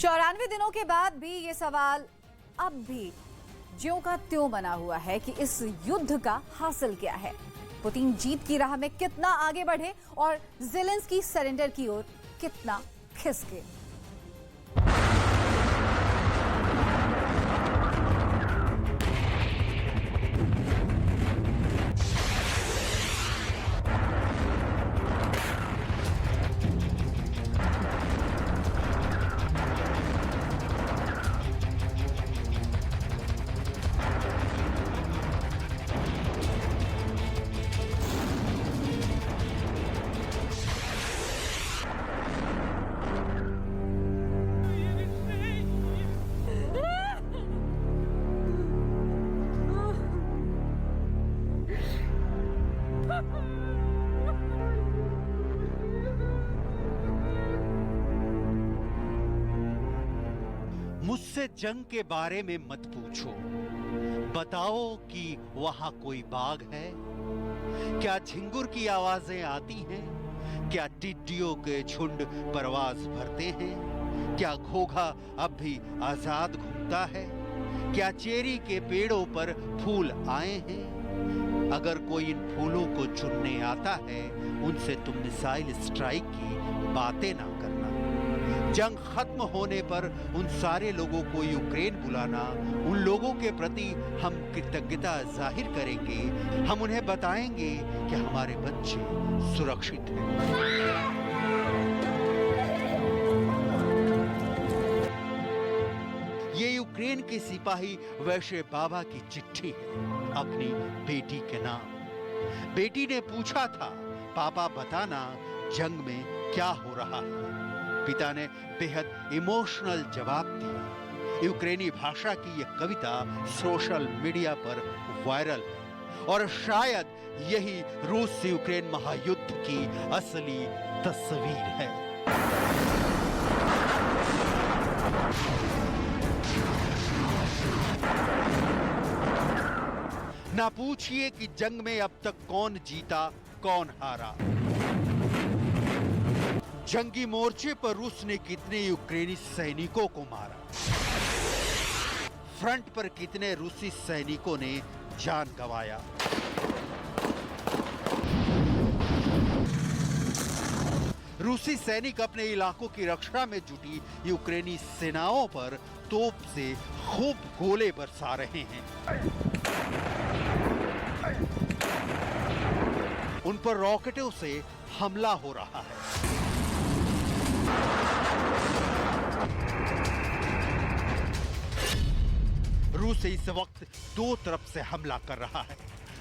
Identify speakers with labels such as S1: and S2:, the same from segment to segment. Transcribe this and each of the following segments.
S1: 94 दिनों के बाद भी ये सवाल अब भी ज्यों का त्यों बना हुआ है कि इस युद्ध का हासिल क्या है। पुतिन जीत की राह में कितना आगे बढ़े और ज़ेलेंस्की सरेंडर की ओर कितना खिसके।
S2: मुझसे जंग के बारे में मत पूछो, बताओ कि वहां कोई बाघ है? क्या झिंगुर की आवाजें आती हैं? क्या टिड्डियों के झुंड परवाज भरते हैं? क्या घोघा अब भी आजाद घूमता है? क्या चेरी के पेड़ों पर फूल आए हैं? अगर कोई इन फूलों को चुनने आता है, उनसे तुम मिसाइल स्ट्राइक की बातें ना करना। जंग खत्म होने पर उन सारे लोगों को यूक्रेन बुलाना, उन लोगों के प्रति हम कृतज्ञता जाहिर करेंगे। हम उन्हें बताएंगे कि हमारे बच्चे सुरक्षित हैं। ये यूक्रेन के सिपाही वैश्य बाबा की चिट्ठी है अपनी बेटी के नाम। बेटी ने पूछा था, पापा बताना जंग में क्या हो रहा है। पिता ने बेहद इमोशनल जवाब दिया। यूक्रेनी भाषा की यह कविता सोशल मीडिया पर वायरल है और शायद यही रूस यूक्रेन महायुद्ध की असली तस्वीर है। ना पूछिए कि जंग में अब तक कौन जीता कौन हारा। जंगी मोर्चे पर रूस ने कितने यूक्रेनी सैनिकों को मारा, फ्रंट पर कितने रूसी सैनिकों ने जान गंवाया। रूसी सैनिक अपने इलाकों की रक्षा में जुटी यूक्रेनी सेनाओं पर तोप से खूब गोले बरसा रहे हैं। उन पर रॉकेटों से हमला हो रहा है। रूस इस वक्त दो तरफ से हमला कर रहा है,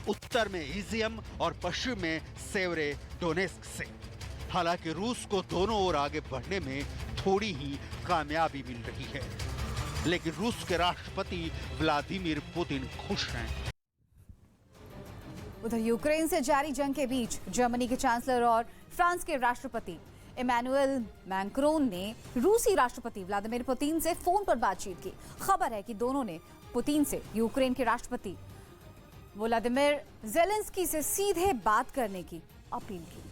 S2: उत्तर में इजियम और पश्चिम में सेवरे डोनेस्क से। हालांकि रूस को दोनों ओर आगे बढ़ने में थोड़ी ही कामयाबी मिल रही है, लेकिन रूस के राष्ट्रपति व्लादिमीर पुतिन खुश हैं।
S1: उधर यूक्रेन से जारी जंग के बीच जर्मनी के चांसलर और फ्रांस के राष्ट्रपति इमैनुएल मैक्रोन ने रूसी राष्ट्रपति व्लादिमीर पुतिन से फोन पर बातचीत की। खबर है कि दोनों ने पुतिन से यूक्रेन के राष्ट्रपति वोलोदिमिर ज़ेलेंस्की से सीधे बात करने की अपील की।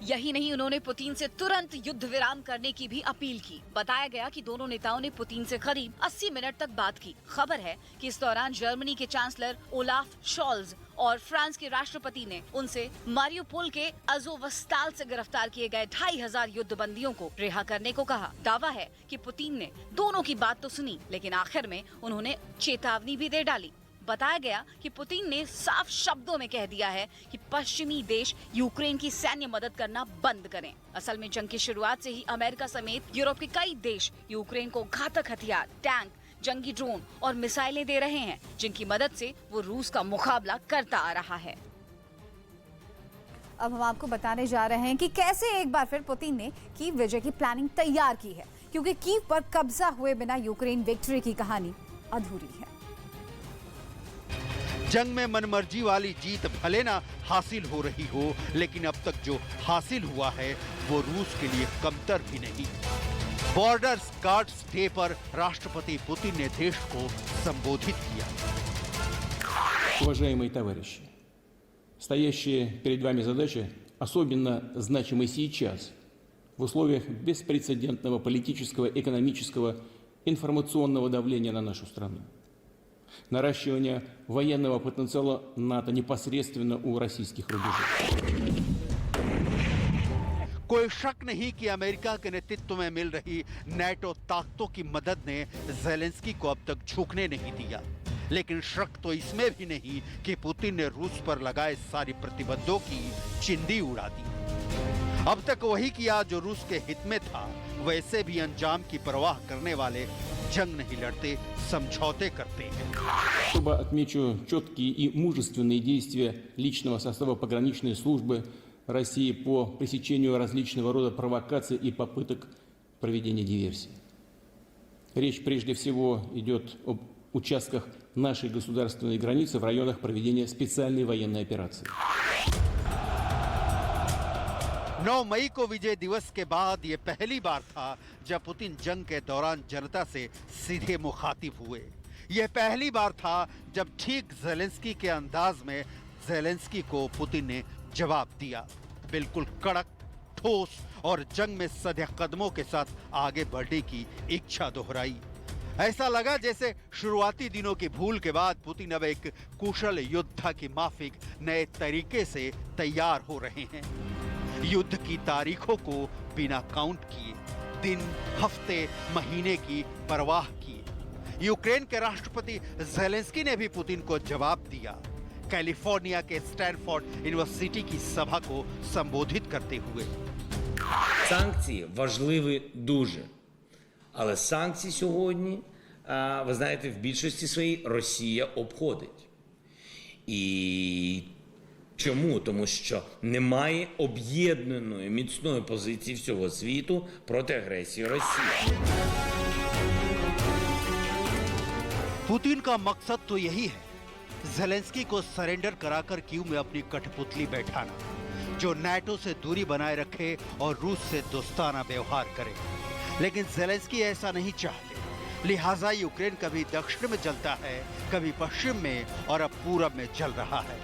S3: यही नहीं, उन्होंने पुतिन से तुरंत युद्ध विराम करने की भी अपील की। बताया गया कि दोनों नेताओं ने पुतिन से करीब 80 मिनट तक बात की। खबर है कि इस दौरान जर्मनी के चांसलर ओलाफ शॉल्ज और फ्रांस के राष्ट्रपति ने उनसे मारियोपोल के अज़ोवस्ताल से गिरफ्तार किए गए 2500 युद्धबंदियों को रिहा करने को कहा। दावा है कि पुतिन ने दोनों की बात तो सुनी, लेकिन आखिर में उन्होंने चेतावनी भी दे डाली। बताया गया कि पुतिन ने साफ शब्दों में कह दिया है कि पश्चिमी देश यूक्रेन की सैन्य मदद करना बंद करें। असल में जंग की शुरुआत से ही अमेरिका समेत यूरोप के कई देश यूक्रेन को घातक हथियार, टैंक, जंगी ड्रोन और मिसाइलें दे रहे हैं, जिनकी मदद से वो रूस का मुकाबला करता आ रहा है।
S1: अब हम आपको बताने जा रहे हैं कि कैसे एक बार फिर पुतिन ने कीव विजय की प्लानिंग तैयार की है, क्योंकि कीव पर कब्जा हुए बिना यूक्रेन विक्ट्री की कहानी अधूरी है।
S2: जंग में मनमर्जी वाली जीत भले ना हासिल हो रही हो, लेकिन अब तक जो हासिल हुआ है वो रूस के लिए कमतर भी नहीं। बॉर्डर्स गार्ड्स डे पर राष्ट्रपति पुतिन ने देश को संबोधित किया।
S4: Уважаемые товарищи, стоящая перед вами задача особенно значима сейчас, в условиях беспрецедентного политического, экономического, информационного давления на нашу страну. Наращивание военного потенциала НАТО непосредственно у российских рубежей.
S2: कोई शक नहीं कि अमेरिका के नेतृत्व में मिल रही नेटो ताकतों की मदद ने ज़ेलेंस्की को अब तक झुकने नहीं दिया। लेकिन शक तो इसमें भी नहीं कि पुतिन ने रूस पर लगाए सारी प्रतिबंधों की चिंदी उड़ा दी। अब तक वही किया जो रूस के हित में था। वैसे भी अंजाम की परवाह करने वाले जंग नहीं लड़ते, समझौते करते हैं।
S4: Особо отмечу четкие и мужественные действия личного состава пограничной службы России по пресечению различного рода провокаций и попыток проведения диверсий. Речь прежде всего идет об участках нашей государственной границы в районах проведения специальной военной операции.
S2: 9 मई को विजय दिवस के बाद ये पहली बार था जब पुतिन जंग के दौरान जनता से सीधे मुखातिब हुए। यह पहली बार था जब ठीक ज़ेलेंस्की के अंदाज में ज़ेलेंस्की को पुतिन ने जवाब दिया। बिल्कुल कड़क, ठोस और जंग में सधे कदमों के साथ आगे बढ़ने की इच्छा दोहराई। ऐसा लगा जैसे शुरुआती दिनों की भूल के बाद पुतिन अब एक कुशल योद्धा की माफिक नए तरीके से तैयार हो रहे हैं। युद्ध की तारीखों को बिना काउंट किए, दिन, हफ्ते, महीने की परवाह किए। यूक्रेन के राष्ट्रपति ज़ेलेंस्की ने भी पुतिन को जवाब दिया। कैलिफोर्निया के स्टैनफोर्ड यूनिवर्सिटी की सभा को संबोधित करते हुए।
S5: Санкції важливі дуже. Але санкції сьогодні, ви знаєте, в більшості своїй Росія обходить. І чому? Тому що немає об'єднаної міцної позиції всього світу проти агресії Росії.
S2: पुतिन का मकसद तो यही है, ज़ेलेंस्की को सरेंडर कराकर कीव में अपनी कठपुतली बैठाना, जो नाटो से दूरी बनाए रखे और रूस से दोस्ताना व्यवहार करे। लेकिन ज़ेलेंस्की ऐसा नहीं चाहते, लिहाजा यूक्रेन कभी दक्षिण में जलता है, कभी पश्चिम में और अब पूरब में जल रहा है।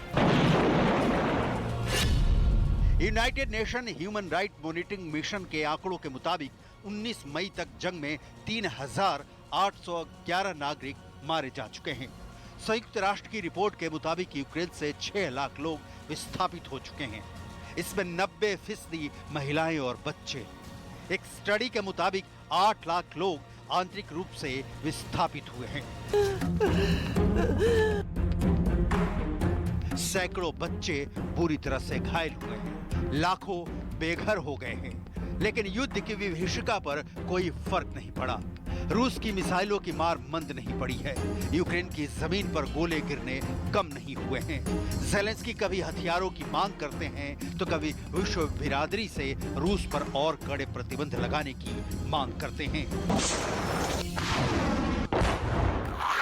S2: United nation human right monitoring mission के आंकड़ों के मुताबिक 19 मई तक जंग में 3,811 नागरिक मारे जा चुके हैं। संयुक्त राष्ट्र की रिपोर्ट के मुताबिक यूक्रेन से 6 लाख लोग विस्थापित हो चुके हैं। इसमें 90% महिलाएं और बच्चे। एक स्टडी के मुताबिक 8 लाख लोग आंतरिक रूप से विस्थापित हुए हैं। सैकड़ों बच्चे बुरी तरह से घायल हुए हैं, लाखों बेघर हो गए हैं। लेकिन युद्ध की विभीषिका पर कोई फर्क नहीं पड़ा। रूस की मिसाइलों की मार मंद नहीं पड़ी है। यूक्रेन की जमीन पर गोले गिरने कम नहीं हुए हैं। ज़ेलेंस्की कभी हथियारों की मांग करते हैं तो कभी विश्व बिरादरी से रूस पर और कड़े प्रतिबंध लगाने की मांग करते हैं।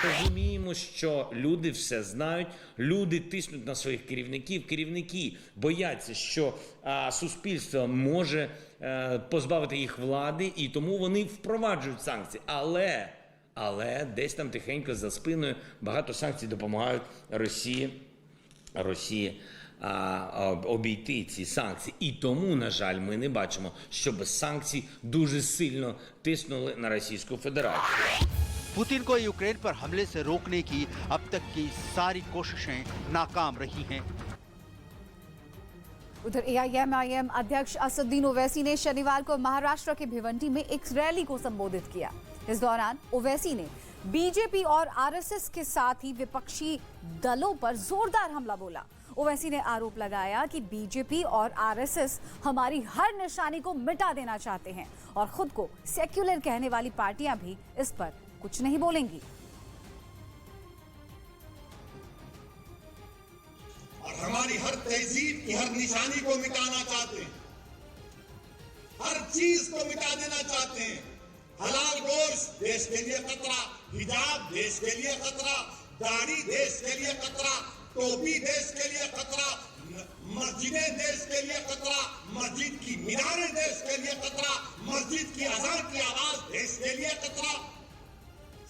S5: Розуміємо, що люди все знають, люди тиснуть на своїх керівників, керівники бояться, що суспільство може позбавити їх влади, і тому вони впроваджують санкції. Але десь там тихенько за спиною багато санкцій допомагають Росії обійти ці санкції. І тому, на жаль, ми не бачимо, щоб санкції дуже сильно тиснули на Російську Федерацію.
S2: पुतिन को यूक्रेन पर हमले से रोकने की अब तक की सारी कोशिशें नाकाम रही हैं।
S1: उधर एआईएमआईएम अध्यक्ष असदुद्दीन ओवैसी ने शनिवार को महाराष्ट्र के भिवंडी में एक रैली को संबोधित किया। इस दौरान ओवैसी ने बीजेपी और आरएसएस के साथ ही विपक्षी दलों पर जोरदार हमला बोला। ओवैसी ने आरोप लगाया कि बीजेपी और आरएसएस हमारी हर निशानी को मिटा देना चाहते हैं और खुद को सेक्युलर कहने वाली पार्टियां भी इस पर कुछ नहीं बोलेंगी।
S6: और हमारी हर तहजीब की हर निशानी को मिटाना चाहते हैं, हर चीज को मिटा देना चाहते हैं। हलाल गोश्त देश के लिए खतरा, हिजाब देश के लिए खतरा, दाढ़ी देश के लिए खतरा, टोपी देश के लिए खतरा, मस्जिदें देश के लिए खतरा, मस्जिद की मीनारें देश के लिए खतरा, मस्जिद की अज़ान की आवाज देश के लिए खतरा,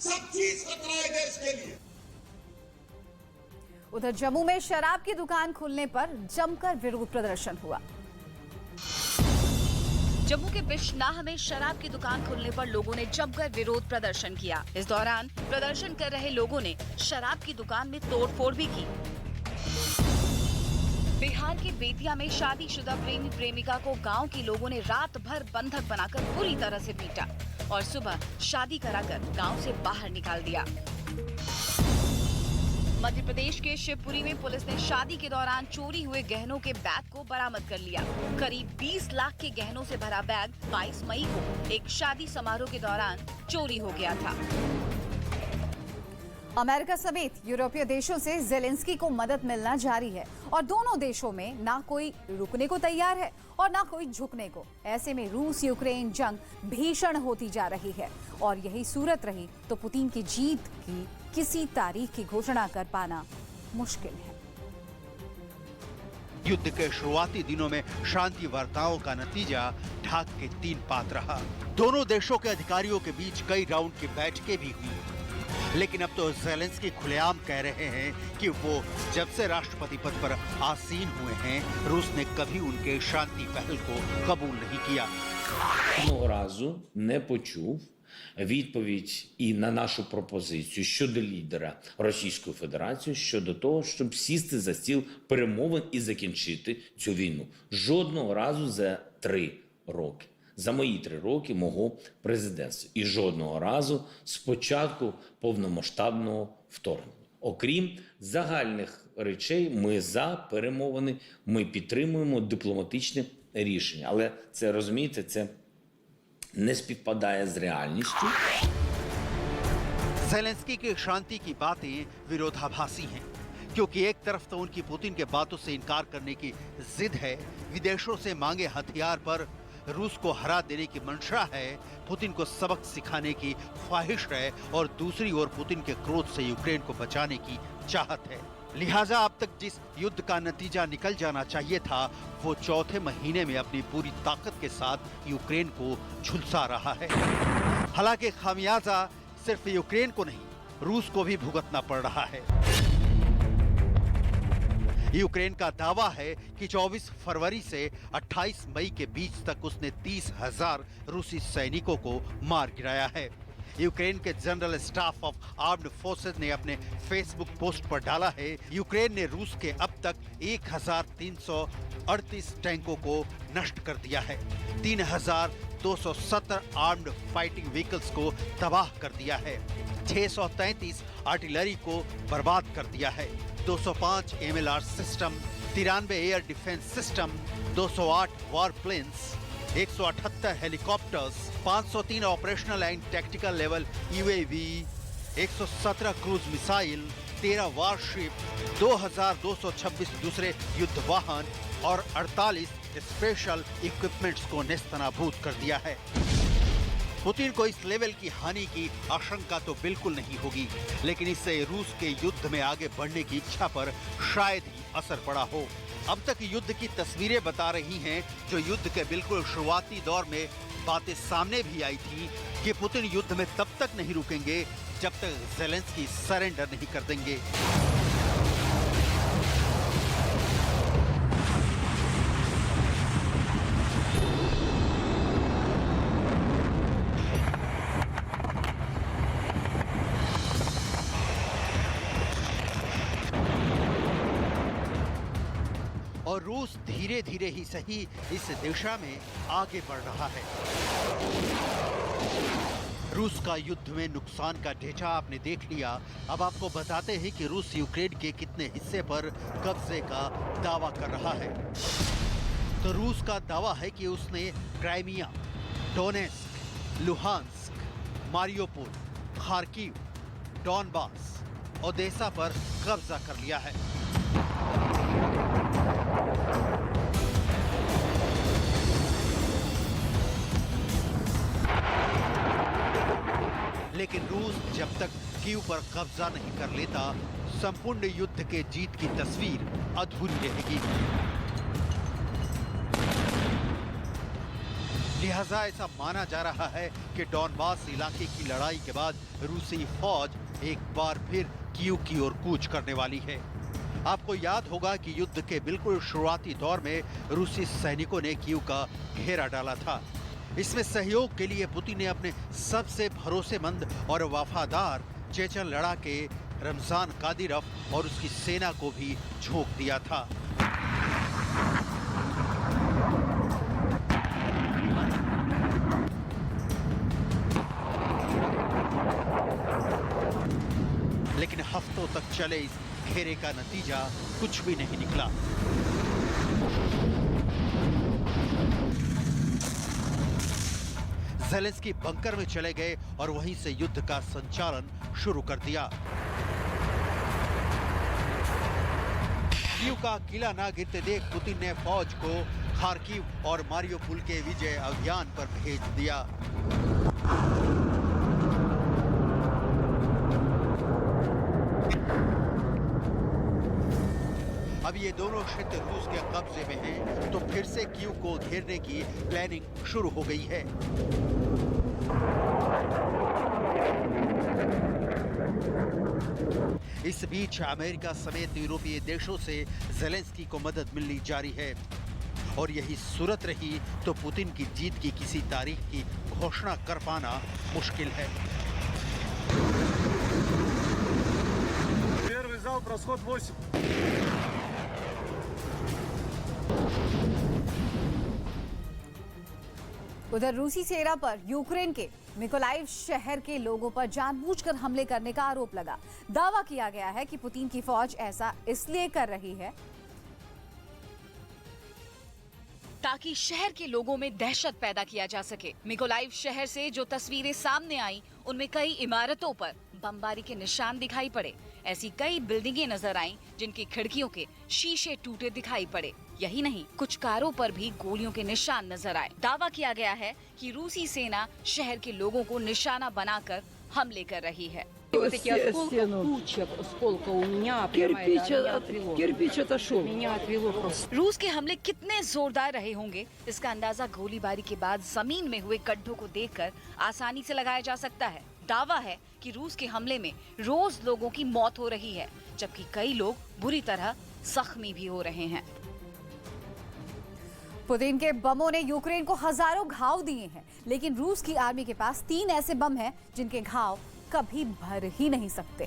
S6: सब चीज खतरा है देश के लिए।
S1: उधर जम्मू में शराब की दुकान खुलने पर जमकर विरोध प्रदर्शन हुआ।
S3: जम्मू के बिश्नाह में शराब की दुकान खुलने पर लोगों ने जमकर विरोध प्रदर्शन किया। इस दौरान प्रदर्शन कर रहे लोगों ने शराब की दुकान में तोड़फोड़ भी की। बिहार के बेतिया में शादीशुदा प्रेमी प्रेमिका को गांव के लोगों ने रात भर बंधक बनाकर बुरी तरह से पीटा और सुबह शादी कराकर गांव से बाहर निकाल दिया। मध्य प्रदेश के शिवपुरी में पुलिस ने शादी के दौरान चोरी हुए गहनों के बैग को बरामद कर लिया। करीब 20 लाख के गहनों से भरा बैग 22 मई को एक शादी समारोह के दौरान चोरी हो गया था।
S1: अमेरिका समेत यूरोपीय देशों से जेलेंस्की को मदद मिलना जारी है और दोनों देशों में ना कोई रुकने को तैयार है और ना कोई झुकने को। ऐसे में रूस यूक्रेन जंग भीषण होती जा रही है और यही सूरत रही तो पुतिन की जीत की किसी तारीख की घोषणा कर पाना मुश्किल है।
S2: युद्ध के शुरुआती दिनों में शांति वार्ताओं का नतीजा ढाक के 3 पात रहा। दोनों देशों के अधिकारियों के बीच कई राउंड की बैठकें भी हुई, लेकिन अब तो जेलेंस्की खुलेआम कह रहे हैं कि वो जब से राष्ट्रपति पद पर आसीन हुए हैं, रूस ने कभी उनके शांति पहल को कबूल नहीं किया।
S5: Одного разу не почув відповідь і на нашу пропозицію щодо лідера Російської Федерації щодо того, щоб сісти за стіл перемовин і закінчити цю війну. Жодного разу за 3 роки. За мої 3 роки мого президентства. І жодного разу з початку повномасштабного вторгнення. Окрім загальних речей, ми за перемовини, ми підтримуємо дипломатичне рішення. Але це, розумієте, це не співпадає з реальністю.
S2: जेलेंस्की की शांति की बातें विरोधाभासी हैं, क्योंकि एक तरफ तो उनकी पुतिन के बातों से इनकार करने की जिद है, विदेशों से मांगे हथियार पर रूस को हरा देने की मंशा है, पुतिन को सबक सिखाने की ख्वाहिश है और दूसरी ओर पुतिन के क्रोध से यूक्रेन को बचाने की चाहत है। लिहाजा अब तक जिस युद्ध का नतीजा निकल जाना चाहिए था, वो चौथे महीने में अपनी पूरी ताकत के साथ यूक्रेन को झुलसा रहा है। हालांकि खामियाजा सिर्फ यूक्रेन को नहीं, रूस को भी भुगतना पड़ रहा है। यूक्रेन का दावा है कि 24 फरवरी से 28 मई के बीच तक उसने 30,000 रूसी सैनिकों को मार गिराया है। यूक्रेन के general staff of armed forces ने अपने फेसबुक पोस्ट पर डाला है, यूक्रेन ने रूस के अब तक 1338 टैंकों को नष्ट कर दिया है, 3217 आर्म्ड फाइटिंग व्हीकल्स को तबाह कर दिया है, 633 आर्टिलरी को बर्बाद कर दिया है, 205 MLR system, 93 air defence system, 208 war planes, 178 helicopters, 503 operational and tactical level UAV, 117 cruise missile, 13 warship, 2226 दूसरे युद्ध वाहन और 48 स्पेशल इक्विपमेंट्स को नेस्तनाबूद कर दिया है। पुतिन को इस लेवल की हानि की आशंका तो बिल्कुल नहीं होगी, लेकिन इससे रूस के युद्ध में आगे बढ़ने की इच्छा पर शायद ही असर पड़ा हो। अब तक युद्ध की तस्वीरें बता रही हैं, जो युद्ध के बिल्कुल शुरुआती दौर में बातें सामने भी आई थी कि पुतिन युद्ध में तब तक नहीं रुकेंगे जब तक जेलेंस्की सरेंडर नहीं कर देंगे। और रूस धीरे धीरे ही सही इस दिशा में आगे बढ़ रहा है। रूस का युद्ध में नुकसान का डेटा आपने देख लिया। अब आपको बताते हैं कि रूस यूक्रेन के कितने हिस्से पर कब्जे का दावा कर रहा है। तो रूस का दावा है कि उसने Crimea, Donetsk, Luhansk, Mariupol, Kharkiv, Donbas, Odesa पर कब्जा कर लिया है। लेकिन रूस जब तक कीव पर कब्जा नहीं कर लेता, संपूर्ण युद्ध के जीत की तस्वीर अधूरी रहेगी। लिहाजा ऐसा माना जा रहा है कि डॉनबास इलाके की लड़ाई के बाद रूसी फौज एक बार फिर कीव की ओर कूच करने वाली है। आपको याद होगा कि युद्ध के बिल्कुल शुरुआती दौर में रूसी सैनिकों ने कीव का घेरा डाला था। इसमें सहयोग के लिए पुतिन ने अपने सबसे भरोसेमंद और वफादार चेचन लड़ाके रमजान कादिरोव और उसकी सेना को भी झोंक दिया था। लेकिन हफ्तों तक चले इस घेरे का नतीजा कुछ भी नहीं निकला। ज़ेलेंस्की बंकर में चले गए और वहीं से युद्ध का संचालन शुरू कर दिया। कीव का किला ना गिरते देख पुतिन ने फौज को खार्किव और मारियोपोल के विजय अभियान पर भेज दिया। अब ये दोनों क्षेत्र रूस के कब्जे में हैं, तो फिर से कीव को घेरने की प्लानिंग शुरू हो गई है। इस बीच अमेरिका समेत यूरोपीय देशों से ज़ेलेंस्की को मदद मिलनी जारी है और यही सूरत रही तो पुतिन की जीत की किसी तारीख की घोषणा कर पाना मुश्किल है।
S7: Первый залп, расход 8.
S1: उधर रूसी सेना पर यूक्रेन के मिकोलाइव शहर के लोगों पर जानबूझकर हमले करने का आरोप लगा। दावा किया गया है कि पुतिन की फौज ऐसा इसलिए कर रही है
S3: ताकि शहर के लोगों में दहशत पैदा किया जा सके। मिकोलाइव शहर से जो तस्वीरें सामने आई उनमें कई इमारतों पर बमबारी के निशान दिखाई पड़े। ऐसी कई बिल्डिंगें नजर आईं जिनकी खिड़कियों के शीशे टूटे दिखाई पड़े। यही नहीं, कुछ कारों पर भी गोलियों के निशान नजर आए। दावा किया गया है कि रूसी सेना शहर के लोगों को निशाना बनाकर हमले कर रही है।
S8: Вот эти осколки, куча осколков у меня прямо кирпич отошел. Меня отвело просто.
S3: रूस के हमले कितने जोरदार रहे होंगे इसका अंदाजा गोलीबारी के बाद जमीन में हुए गड्ढों को देखकर आसानी से लगाया जा सकता है। दावा है कि रूस के हमले में रोज लोगों की मौत हो रही है, जबकि कई लोग बुरी तरह जख्मी भी हो रहे हैं।
S1: पुतिन के बमों ने यूक्रेन को हजारों घाव दिए हैं, लेकिन रूस की आर्मी के पास 3 ऐसे बम हैं जिनके घाव कभी भर ही नहीं सकते।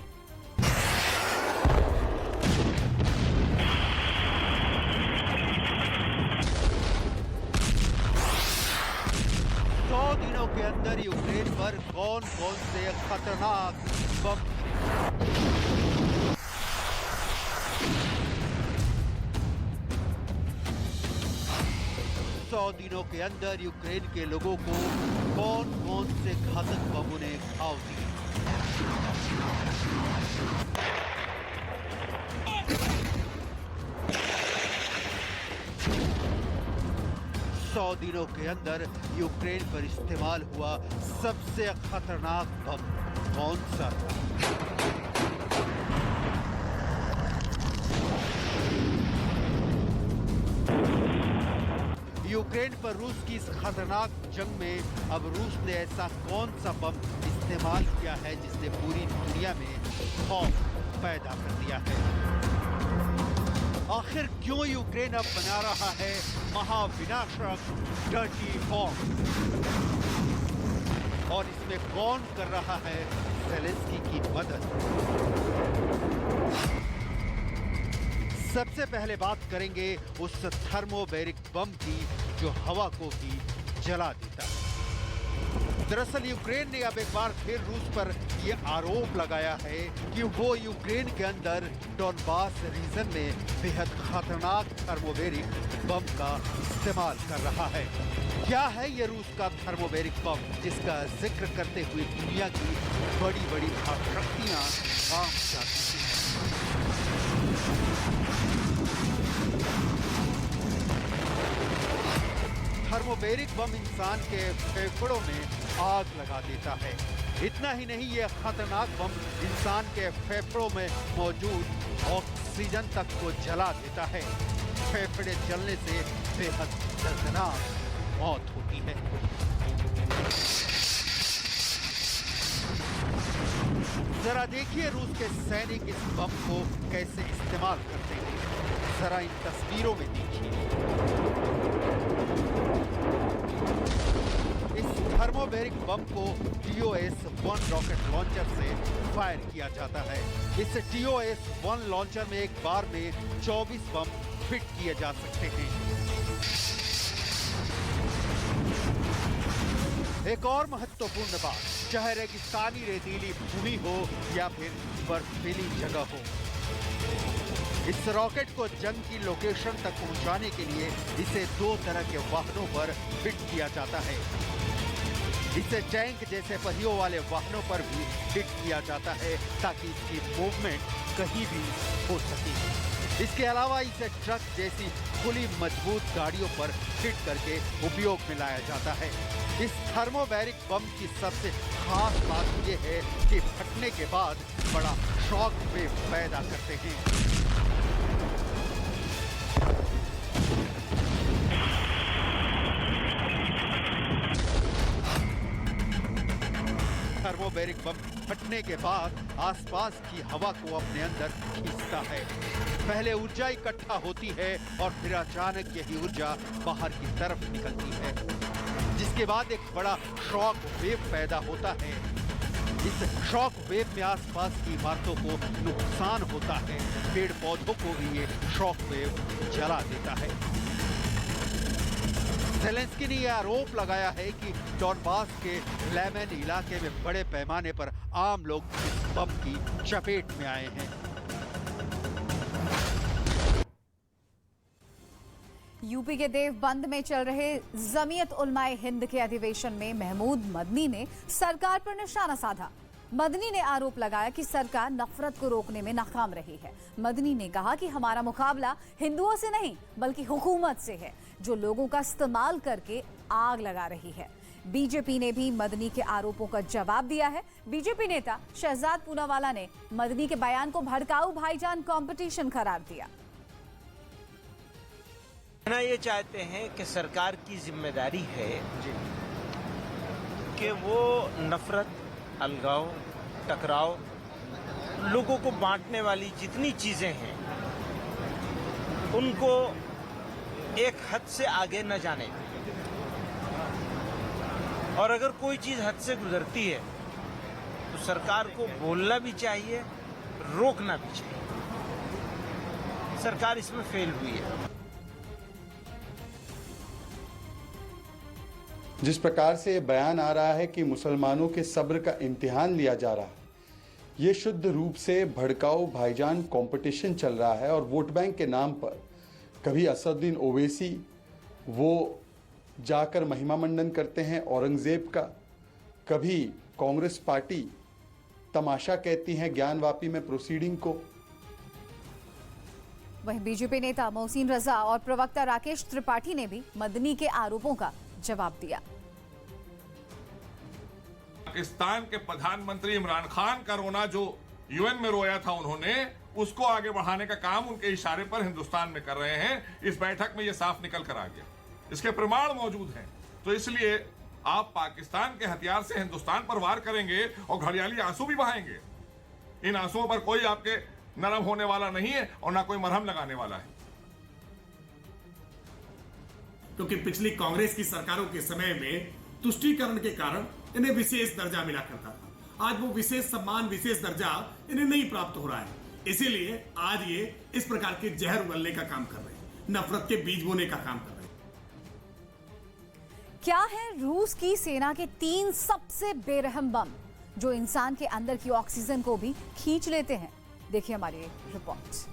S2: सौ दिनों के अंदर यूक्रेन पर कौन कौन से खतरनाक बम 100 दिनों के अंदर यूक्रेन के लोगों को कौन कौन से घातक बमों ने घाव दिए। सौ दिनों के अंदर यूक्रेन पर इस्तेमाल हुआ सबसे खतरनाक बम कौन सा था? यूक्रेन पर रूस की इस खतरनाक जंग में अब रूस ने ऐसा कौन सा बम इस्तेमाल किया है जिसने पूरी दुनिया में खौफ पैदा कर दिया है? आखिर क्यों यूक्रेन अब बना रहा है महाविनाशक डर्टी बॉम्ब? और इसमें कौन कर रहा है ज़ेलेंस्की की मदद? सबसे पहले बात करेंगे उस थर्मोबैरिक बम की जो हवा को भी जला देता है। दरअसल यूक्रेन ने अब एक बार फिर रूस पर यह आरोप लगाया है कि वो यूक्रेन के अंदर डॉनबास रीजन में बेहद खतरनाक थर्मोबैरिक बम का इस्तेमाल कर रहा है। क्या है ये रूस का थर्मोबैरिक बम जिसका जिक्र करते हुए दुनिया की बड़ी बड़ी शक्तियां काम जाती हैं? थर्मोबैरिक बम इंसान के फेफड़ों में आग लगा देता है। इतना ही नहीं, यह खतरनाक बम इंसान के फेफड़ों में मौजूद ऑक्सीजन तक को जला देता है। फेफड़े जलने से बेहद दर्दनाक मौत होती है। जरा देखिए रूस के सैनिक इस बम को कैसे इस्तेमाल करते हैं। जरा इन तस्वीरों में देखिए। थर्मोबैरिक बम को TOS-1 रॉकेट लॉन्चर से फायर किया जाता है। इस TOS-1 लॉन्चर में एक बार में 24 बम फिट किए जा सकते हैं। एक और महत्वपूर्ण बात, चाहे रेगिस्तानी रेतीली भूमि हो या फिर बर्फीली जगह हो, इस रॉकेट को जंग की लोकेशन तक पहुंचाने के लिए इसे 2 तरह के वाहनों पर फिट किया जाता है। इसे टैंक जैसे पहियों वाले वाहनों पर भी फिट किया जाता है ताकि इसकी मूवमेंट कहीं भी हो सके। इसके अलावा इसे ट्रक जैसी खुली मजबूत गाड़ियों पर फिट करके उपयोग में लाया जाता है। इस थर्मोबैरिक बम की सबसे खास बात यह है कि फटने के बाद बड़ा शॉक वेव पैदा करते हैं। थर्मोबैरिक बम फटने के बाद आसपास की हवा को अपने अंदर खींचता है। पहले ऊर्जा इकट्ठा होती है और फिर अचानक यही ऊर्जा बाहर की तरफ निकलती है, जिसके बाद एक बड़ा शॉक वेव पैदा होता है। इस शॉक वेव में आसपास की इमारतों को नुकसान होता है, पेड़ पौधों को भी ये शॉक वेव जला देता है। ज़ेलेंस्की ने यह आरोप लगाया है कि डॉनबास के लेमेन इलाके में बड़े पैमाने पर आम लोग इस बम की चपेट में आए हैं।
S1: यूपी के देवबंद में चल रहे जमीयत उलमाए हिंद के अधिवेशन में महमूद मदनी ने सरकार पर निशाना साधा। मदनी ने आरोप लगाया कि सरकार नफरत को रोकने में नाकाम रही है। मदनी ने कहा कि हमारा मुकाबला हिंदुओं से नहीं बल्कि हुकूमत से है, जो लोगों का इस्तेमाल करके आग लगा रही है। बीजेपी ने भी मदनी के आरोपों का जवाब दिया है। बीजेपी नेता शहजाद पूनावाला ने मदनी के बयान को भड़काऊ भाईजान कंपटीशन करार दिया।
S7: कहना ये चाहते हैं कि सरकार की जिम्मेदारी है कि वो नफरत, अलगाव, टकराव, लोगों को बांटने वाली जितनी चीजें हैं उनको एक हद से आगे न जाने दें। और अगर कोई चीज हद से गुजरती है तो सरकार को बोलना भी चाहिए, रोकना भी चाहिए। सरकार इसमें फेल हुई है।
S9: जिस प्रकार से ये बयान आ रहा है कि मुसलमानों के सब्र का इम्तिहान लिया जा रहा है, ये शुद्ध रूप से भड़काऊ भाईजान कंपटीशन चल रहा है। और वोट बैंक के नाम पर कभी असदुद्दीन ओवैसी वो जाकर महिमा मंडन करते हैं औरंगजेब का, कभी कांग्रेस पार्टी तमाशा कहती है ज्ञानवापी में प्रोसीडिंग को।
S1: वहीं बीजेपी नेता मोहसिन रजा और प्रवक्ता राकेश त्रिपाठी ने भी मदनी के आरोपों का जवाब दिया।
S10: पाकिस्तान के प्रधानमंत्री इमरान खान का रोना जो यूएन में रोया था उन्होंने, उसको आगे बढ़ाने का काम उनके इशारे पर हिंदुस्तान में कर रहे हैं। इस बैठक में यह साफ निकल कर आ गया, इसके प्रमाण मौजूद हैं। तो इसलिए आप पाकिस्तान के हथियार से हिंदुस्तान पर वार करेंगे और घड़ियाली आंसू भी बहाएंगे। इन आंसुओं पर कोई आपके नरम होने वाला नहीं है और ना कोई मरहम लगाने वाला है।
S11: क्योंकि पिछली कांग्रेस की सरकारों के समय में तुष्टीकरण के कारण इन्हें विशेष दर्जा मिला करता था। आज वो विशेष सम्मान, विशेष दर्जा इन्हें नहीं प्राप्त हो रहा है। इसीलिए आज ये इस प्रकार के जहर उगलने का काम कर रहे हैं, नफरत के बीज बोने का काम कर रहे हैं।
S1: क्या है रूस की सेना के 3 सबसे बेरहम बम जो इंसान के अंदर की ऑक्सीजन को भी खींच लेते हैं? देखिए हमारी रिपोर्ट।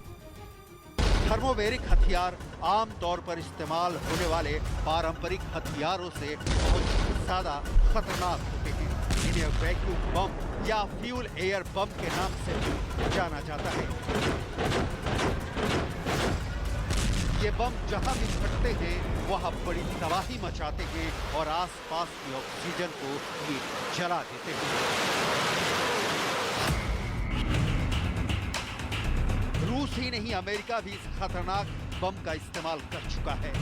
S2: थर्मोबैरिक हथियार आमतौर पर इस्तेमाल होने वाले पारंपरिक हथियारों से बहुत ज्यादा खतरनाक होते हैं। इन्हें वैक्यूम बम या फ्यूल एयर बम के नाम से भी जाना जाता है। ये बम जहां भी फटते हैं वहां बड़ी तबाही मचाते हैं और आसपास की ऑक्सीजन को ये जला देते हैं। रूस ही नहीं, अमेरिका भी इस खतरनाक बम का इस्तेमाल कर चुका है।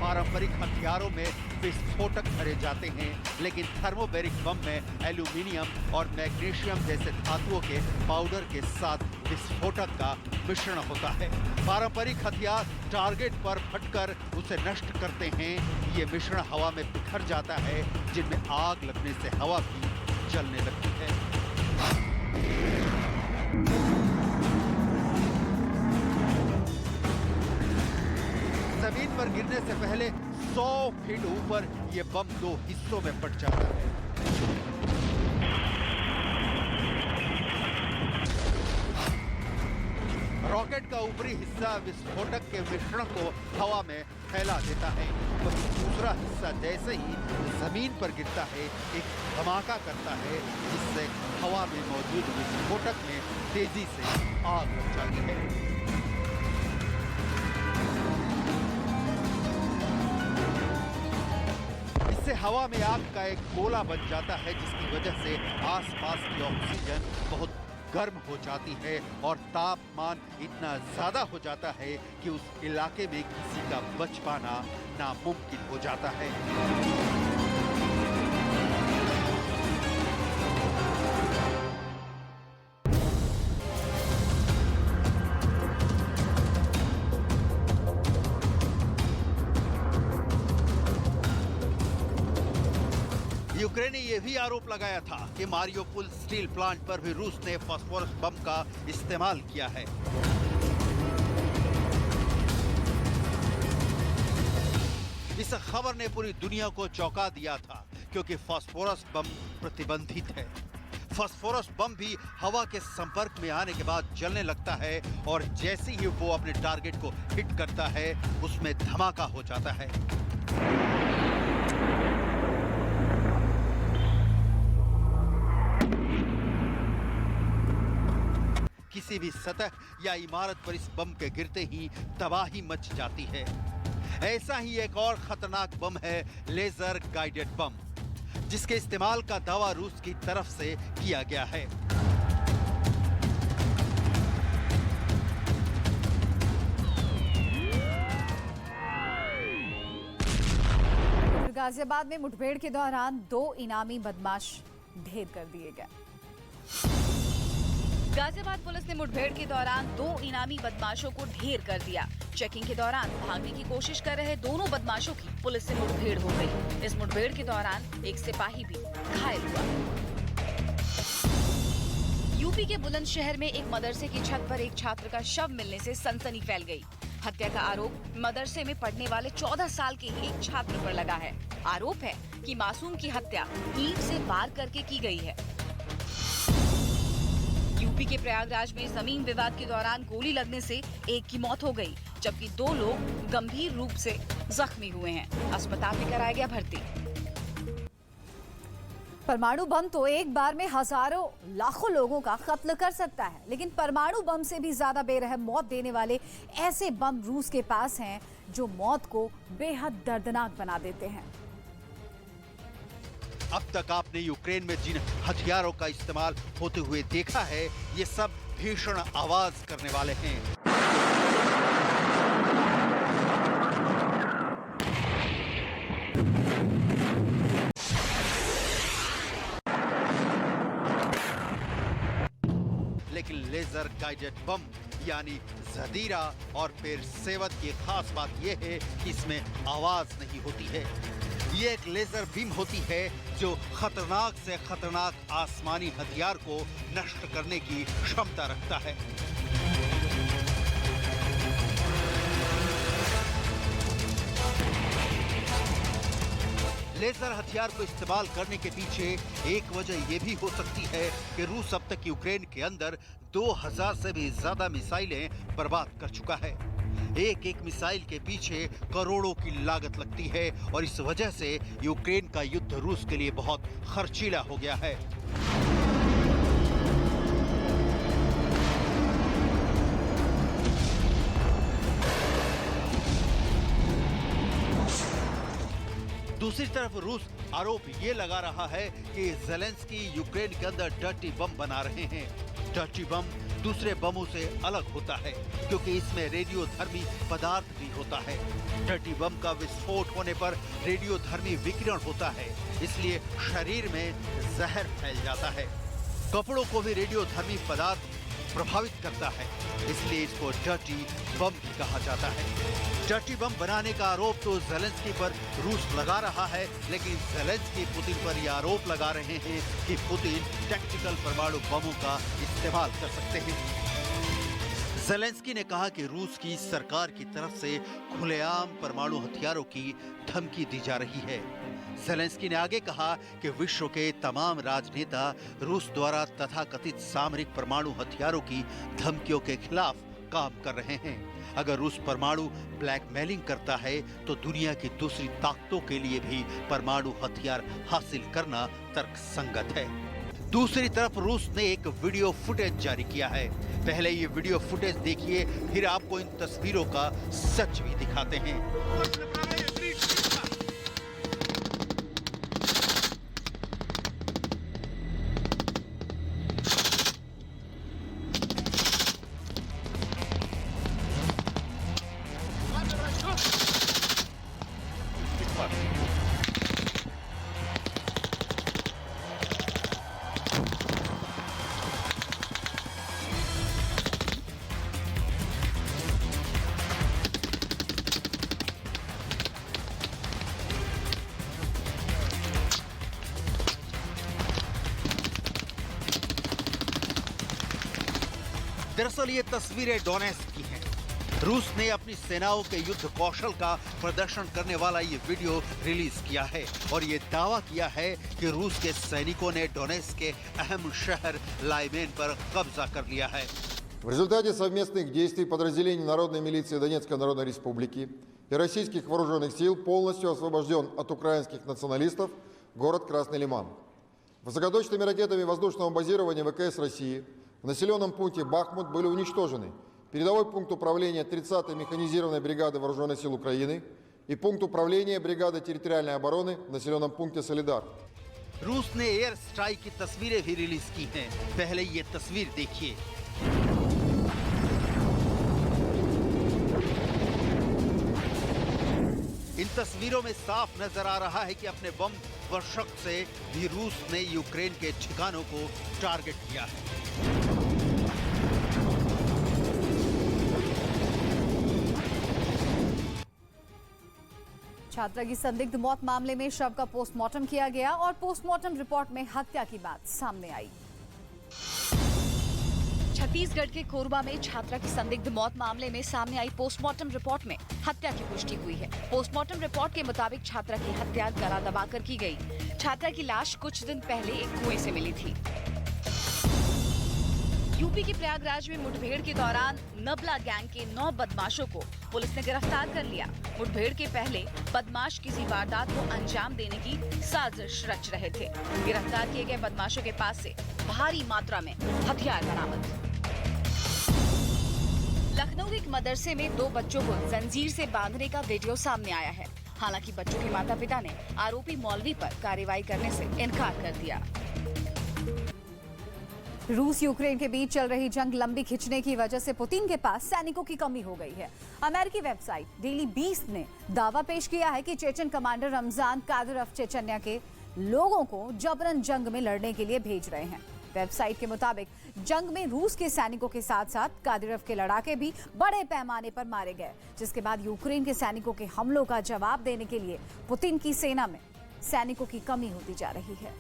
S2: पारंपरिक हथियारों में विस्फोटक भरे जाते हैं, लेकिन थर्मोबैरिक बम में एल्यूमिनियम और मैग्नीशियम जैसे धातुओं के पाउडर के साथ विस्फोटक का मिश्रण होता है। पारंपरिक हथियार टारगेट पर फटकर उसे नष्ट करते हैं। ये मिश्रण हवा में बिखर जाता है, जिनमें आग लगने से हवा भी जलने लगती है। जमीन पर गिरने से पहले 100 फीट ऊपर ये बम 2 हिस्सों में बंट जाता है। रॉकेट का ऊपरी हिस्सा विस्फोटक के मिश्रण को हवा में फैला देता है, वहीं दूसरा हिस्सा जैसे ही जमीन पर गिरता है एक धमाका करता है, जिससे हवा में मौजूद विस्फोटक में तेजी से आग लग जाती है। इससे हवा में आग का एक गोला बन जाता है, जिसकी वजह से आसपास की ऑक्सीजन बहुत गर्म हो जाती है और तापमान इतना ज्यादा हो जाता है कि उस इलाके में किसी का बच पाना नामुमकिन हो जाता है। यूक्रेन ने यह भी आरोप लगाया था कि मारियोपोल स्टील प्लांट पर भी रूस ने फास्फोरस बम का इस्तेमाल किया है। इस खबर ने पूरी दुनिया को चौंका दिया था, क्योंकि फास्फोरस बम प्रतिबंधित है। फास्फोरस बम भी हवा के संपर्क में आने के बाद जलने लगता है और जैसे ही वो अपने टारगेट को हिट करता है, उसमें धमाका हो जाता है। किसी भी सतह या इमारत पर इस बम के गिरते ही तबाही मच जाती है। ऐसा ही एक और खतरनाक बम है लेजर गाइडेड बम, जिसके इस्तेमाल का दावा रूस की तरफ से किया गया है।
S1: गाजियाबाद में मुठभेड़ के दौरान 2 इनामी बदमाश ढेर कर दिए गए।
S3: गाजियाबाद पुलिस ने मुठभेड़ के दौरान 2 इनामी बदमाशों को ढेर कर दिया। चेकिंग के दौरान भागने की कोशिश कर रहे दोनों बदमाशों की पुलिस से मुठभेड़ हो गई। इस मुठभेड़ के दौरान एक सिपाही भी घायल हुआ। यूपी के बुलंदशहर में एक मदरसे की छत पर एक छात्र का शव मिलने से सनसनी फैल गई। हत्या का आरोप मदरसे में पढ़ने वाले 14 साल के एक छात्र पर लगा है। आरोप है कि मासूम की हत्या ईंट से वार करके की गई है। यूपी के प्रयागराज में जमीन विवाद के दौरान गोली लगने से एक की मौत हो गई, जबकि 2 लोग गंभीर रूप से जख्मी हुए हैं। अस्पताल में कराया गया भर्ती।
S1: परमाणु बम तो एक बार में हजारों लाखों लोगों का कत्ल कर सकता है, लेकिन परमाणु बम से भी ज्यादा बेरहम मौत देने वाले ऐसे बम रूस के पास हैं जो मौत को बेहद दर्दनाक बना देते हैं।
S2: अब तक आपने यूक्रेन में जिन हथियारों का इस्तेमाल होते हुए देखा है, ये सब भीषण आवाज करने वाले हैं। लेकिन लेजर गाइडेड बम यानी ज़दीरा और फिर सेवत की खास बात यह है कि इसमें आवाज नहीं होती है। ये एक लेजर बीम होती है जो खतरनाक से खतरनाक आसमानी हथियार को नष्ट करने की क्षमता रखता है। लेजर हथियार को इस्तेमाल करने के पीछे एक वजह यह भी हो सकती है कि रूस अब तक यूक्रेन के अंदर 2000 से भी ज्यादा मिसाइलें बर्बाद कर चुका है। एक एक मिसाइल के पीछे करोड़ों की लागत लगती है और इस वजह से यूक्रेन का युद्ध रूस के लिए बहुत खर्चीला हो गया है। दूसरी तरफ रूस आरोप ये लगा रहा है कि ज़ेलेंस्की यूक्रेन के अंदर डर्टी बम बना रहे हैं। डर्टी बम दूसरे बमों से अलग होता है क्योंकि इसमें रेडियोधर्मी पदार्थ भी होता है। डर्टी बम का विस्फोट होने पर रेडियोधर्मी विकिरण होता है, इसलिए शरीर में जहर फैल जाता है। कपड़ों को भी रेडियोधर्मी पदार्थ प्रभावित करता है, इसलिए इसको डर्टी बम भी कहा जाता है। डर्टी बम बनाने का आरोप तो ज़ेलेंस्की पर रूस लगा रहा है, लेकिन ज़ेलेंस्की पुतिन पर यह आरोप लगा रहे हैं कि पुतिन टैक्टिकल परमाणु बमों का इस्तेमाल कर सकते हैं। ज़ेलेंस्की ने कहा कि रूस की सरकार की तरफ से खुलेआम परमाणु हथियारों की धमकी दी जा रही है। ज़ेलेंस्की ने आगे कहा कि विश्व के तमाम राजनेता रूस द्वारा तथाकथित सामरिक परमाणु हथियारों की धमकियों के खिलाफ काम कर रहे हैं। अगर रूस परमाणु ब्लैकमेलिंग करता है तो दुनिया की दूसरी ताकतों के लिए भी परमाणु हथियार हासिल करना तर्कसंगत है। दूसरी तरफ रूस ने एक वीडियो फुटेज जारी किया है। पहले ये वीडियो फुटेज देखिए, फिर आपको इन तस्वीरों का सच भी दिखाते हैं। दरअसल ये तस्वीरें डोनेट्स्क की हैं। रूस ने अपनी सेनाओं के युद्ध कौशल का प्रदर्शन करने वाला ये वीडियो रिलीज किया है और ये दावा किया है कि रूस के सैनिकों ने डोनेट्स्क के अहम शहर लाइमेन पर कब्जा कर लिया है।
S12: В результате совместных действий подразделений Народной милиции Донецкой Народной Республики и российских вооруженных сил полностью освобожден от украинских националистов город Красный Лиман. Высокоточными ракетами воздушного базирования ВКС России в населенном пункте Бахмут были уничтожены передовой пункт управления 30-й механизированной бригады Вооруженных сил Украины и пункт управления бригады территориальной обороны в населенном пункте Солидар.
S2: रूस ने एयर स्ट्राइक की तस्वीरें भी रिलीज की हैं। पहले ये तस्वीर देखिए। इन तस्वीरों में साफ नजर आ रहा है कि अपने बम वर्षक से भी रूस ने यूक्रेन के ठिकानों को टारगेट किया है।
S1: छात्रा की संदिग्ध मौत मामले में शव का पोस्टमार्टम किया गया और पोस्टमार्टम रिपोर्ट में हत्या की बात सामने आई।
S3: छत्तीसगढ़ के कोरबा में छात्रा की संदिग्ध मौत मामले में सामने आई पोस्टमार्टम रिपोर्ट में हत्या की पुष्टि हुई है। पोस्टमार्टम रिपोर्ट के मुताबिक छात्रा की हत्या गला दबाकर की गई। छात्रा की लाश कुछ दिन पहले एक कुएं से मिली थी। यूपी के प्रयागराज में मुठभेड़ के दौरान नबला गैंग के 9 बदमाशों को पुलिस ने गिरफ्तार कर लिया। मुठभेड़ के पहले बदमाश किसी वारदात को अंजाम देने की साजिश रच रहे थे। गिरफ्तार किए गए बदमाशों के पास से भारी मात्रा में हथियार बरामद। लखनऊ के एक मदरसे में 2 बच्चों को जंजीर से बांधने का वीडियो सामने आया है। हालांकि बच्चों के माता पिता ने आरोपी मौलवी पर कार्रवाई करने से इनकार कर दिया।
S1: रूस यूक्रेन के बीच चल रही जंग लंबी खिंचने की वजह से पुतिन के पास सैनिकों की कमी हो गई है। अमेरिकी वेबसाइट डेली बीस्ट ने दावा पेश किया है कि Chechen commander Ramzan Kadyrov Chechnya के लोगों को जबरन जंग में लड़ने के लिए भेज रहे हैं। वेबसाइट के मुताबिक जंग में रूस के सैनिकों के साथ साथ कादिरोव के लड़ाके भी बड़े पैमाने पर मारे गए, जिसके बाद यूक्रेन के सैनिकों के हमलों का जवाब देने के लिए पुतिन की सेना में सैनिकों की कमी होती जा रही है।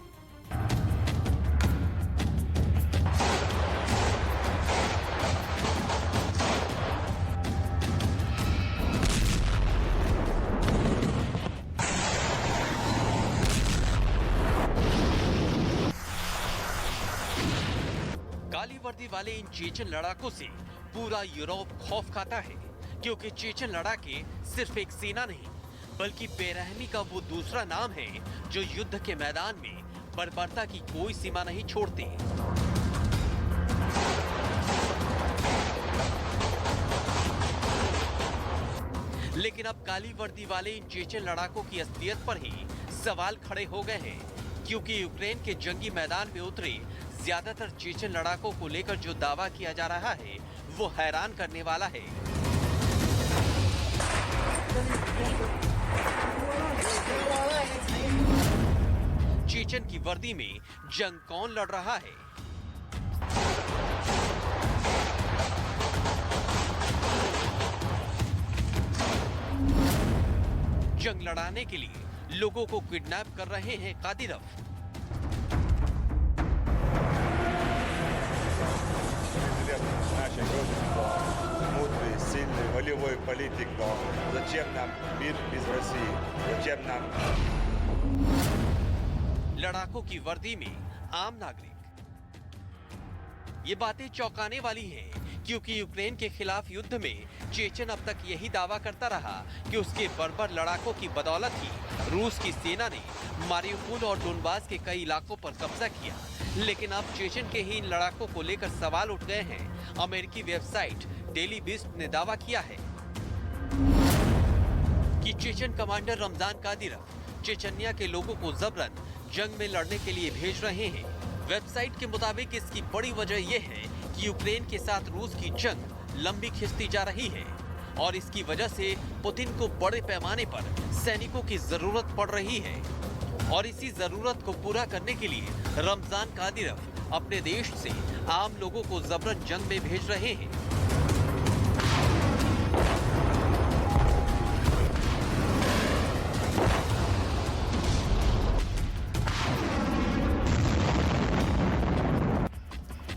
S13: काली वर्दी वाले इन चेचन लड़ाकों से पूरा यूरोप खौफ खाता है, क्योंकि चेचन लड़ाके सिर्फ एक सेना नहीं बल्कि बेरहमी का वो दूसरा नाम है जो युद्ध के मैदान में बर्बरता की कोई सीमा नहीं छोड़ते। लेकिन अब काली वर्दी वाले इन चेचन लड़ाकों की असलियत पर ही सवाल खड़े हो गए हैं, क्योंकि यूक्रेन के जंगी मैदान में उतरे ज्यादातर चेचन लड़ाकों को लेकर जो दावा किया जा रहा है वो हैरान करने वाला है। चेचन की वर्दी में जंग कौन लड़ रहा है? जंग लड़ाने के लिए लोगों को किडनैप कर रहे हैं कादिरव।
S14: Мудрый, сильный, волевой политик, но зачем нам мир без России? Зачем нам?
S13: लड़ाकों की वर्दी में आम नागरिक। ये बातें चौंकाने वाली हैं, क्योंकि यूक्रेन के खिलाफ युद्ध में चेचन अब तक यही दावा करता रहा कि उसके बर्बर लड़ाकों की बदौलत ही रूस की सेना ने मारिउपोल और डोनबास के कई इलाकों पर कब्जा किया। लेकिन अब चेचन के ही इन लड़ाकों को लेकर सवाल उठ गए हैं। अमेरिकी वेबसाइट डेली बिस्ट ने दावा किया है कि चेचन कमांडर रमजान कादिरव चेचन्या के लोगों को जबरन जंग में लड़ने के लिए भेज रहे हैं। वेबसाइट के मुताबिक इसकी बड़ी वजह यह है कि यूक्रेन के साथ रूस की जंग लंबी खिंचती जा रही है और इसकी वजह से पुतिन को बड़े पैमाने पर सैनिकों की जरूरत पड़ रही है। और इसी जरूरत को पूरा करने के लिए रमजान कादिरव अपने देश से आम लोगों को जबरन जंग में भेज रहे हैं।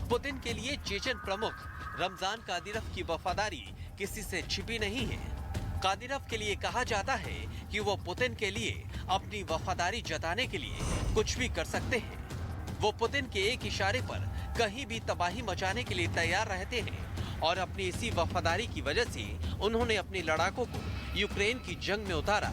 S13: पुतिन के लिए चेचन प्रमुख रमजान कादिरव की वफादारी किसी से छिपी नहीं है। कादिरव के लिए कहा जाता है कि वो पुतिन के लिए अपनी वफादारी जताने के लिए कुछ भी कर सकते हैं। वो पुतिन के एक इशारे पर कहीं भी तबाही मचाने के लिए तैयार रहते हैं और अपनी इसी वफादारी की वजह से उन्होंने अपने लड़ाकों को यूक्रेन की जंग में उतारा।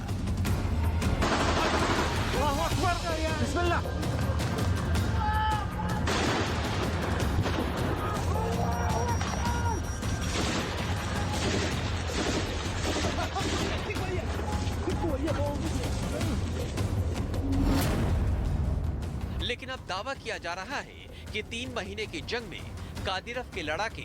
S13: लेकिन अब दावा किया जा रहा है कि 3 महीने की जंग में कादिरव के लड़ाके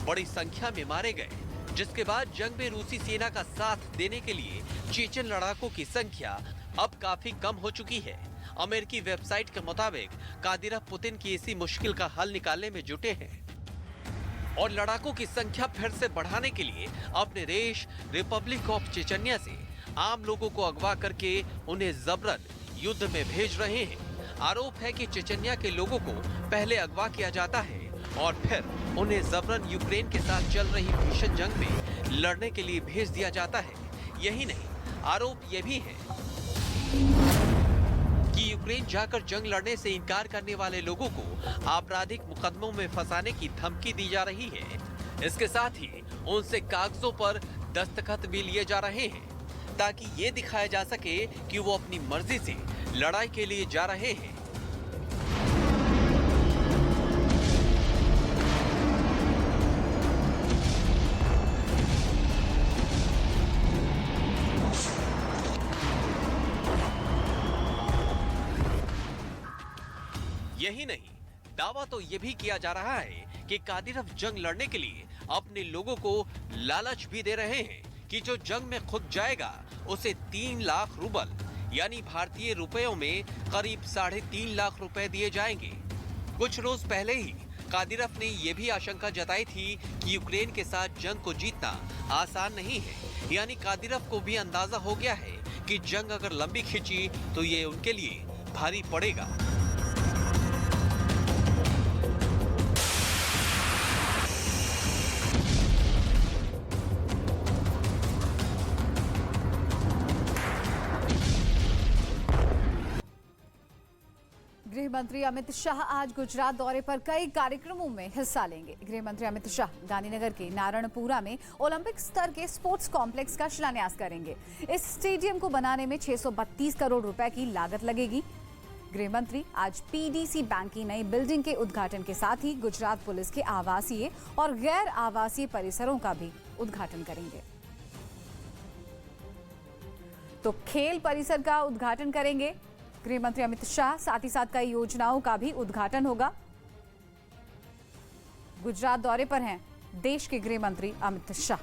S13: बड़ी संख्या में मारे गए, जिसके बाद जंग में रूसी सेना का साथ देने के लिए चेचन लड़ाकों की संख्या अब काफी कम हो चुकी है। अमेरिकी वेबसाइट के मुताबिक कादिरव पुतिन की इसी मुश्किल का हल निकालने में जुटे हैं और लड़ाकों की संख्या फिर से बढ़ाने के लिए अपने देश रिपब्लिक ऑफ चेचन्या से आम लोगों को अगवा करके उन्हें जबरन युद्ध में भेज रहे हैं। आरोप है कि चेचन्या के लोगों को पहले अगवा किया जाता है और फिर उन्हें जबरन यूक्रेन के साथ चल रही भीषण जंग में लड़ने के लिए भेज दिया जाता है। यही नहीं, आरोप यह भी है कि यूक्रेन जाकर जंग लड़ने से इनकार करने वाले लोगों को आपराधिक मुकदमों में फंसाने की धमकी दी जा रही है। इसके साथ ही उनसे कागजों पर दस्तखत भी लिए जा रहे हैं ताकि ये दिखाया जा सके कि वो अपनी मर्जी से लड़ाई के लिए जा रहे हैं। यही नहीं, दावा तो ये भी किया जा रहा है कि कादिरव जंग लड़ने के लिए अपने लोगों को लालच भी दे रहे हैं कि जो जंग में खुद जाएगा उसे 3 लाख रूबल यानी भारतीय रुपयों में करीब 3.5 लाख रुपए दिए जाएंगे। कुछ रोज पहले ही कादिरव ने यह भी आशंका जताई थी कि यूक्रेन के साथ जंग को जीतना आसान नहीं है। यानी कादिरव को भी अंदाजा हो गया है कि जंग अगर लंबी खिंची तो ये उनके लिए भारी पड़ेगा।
S1: गृह मंत्री अमित शाह आज गुजरात दौरे पर कई कार्यक्रमों में हिस्सा लेंगे। गृह मंत्री अमित शाह गांधीनगर के नारायणपुरा में ओलंपिक स्तर के स्पोर्ट्स कॉम्प्लेक्स का शिलान्यास करेंगे। इस स्टेडियम को बनाने में 632 करोड़ रुपए की लागत लगेगी। गृह मंत्री आज पीडीसी बैंक की नई बिल्डिंग के उद्घाटन के साथ ही गुजरात पुलिस के आवासीय और गैर आवासीय परिसरों का भी उद्घाटन करेंगे। तो खेल परिसर का उद्घाटन करेंगे गृह मंत्री अमित शाह, साथ ही साथ कई योजनाओं का भी उद्घाटन होगा। गुजरात दौरे पर हैं देश के गृह मंत्री अमित शाह।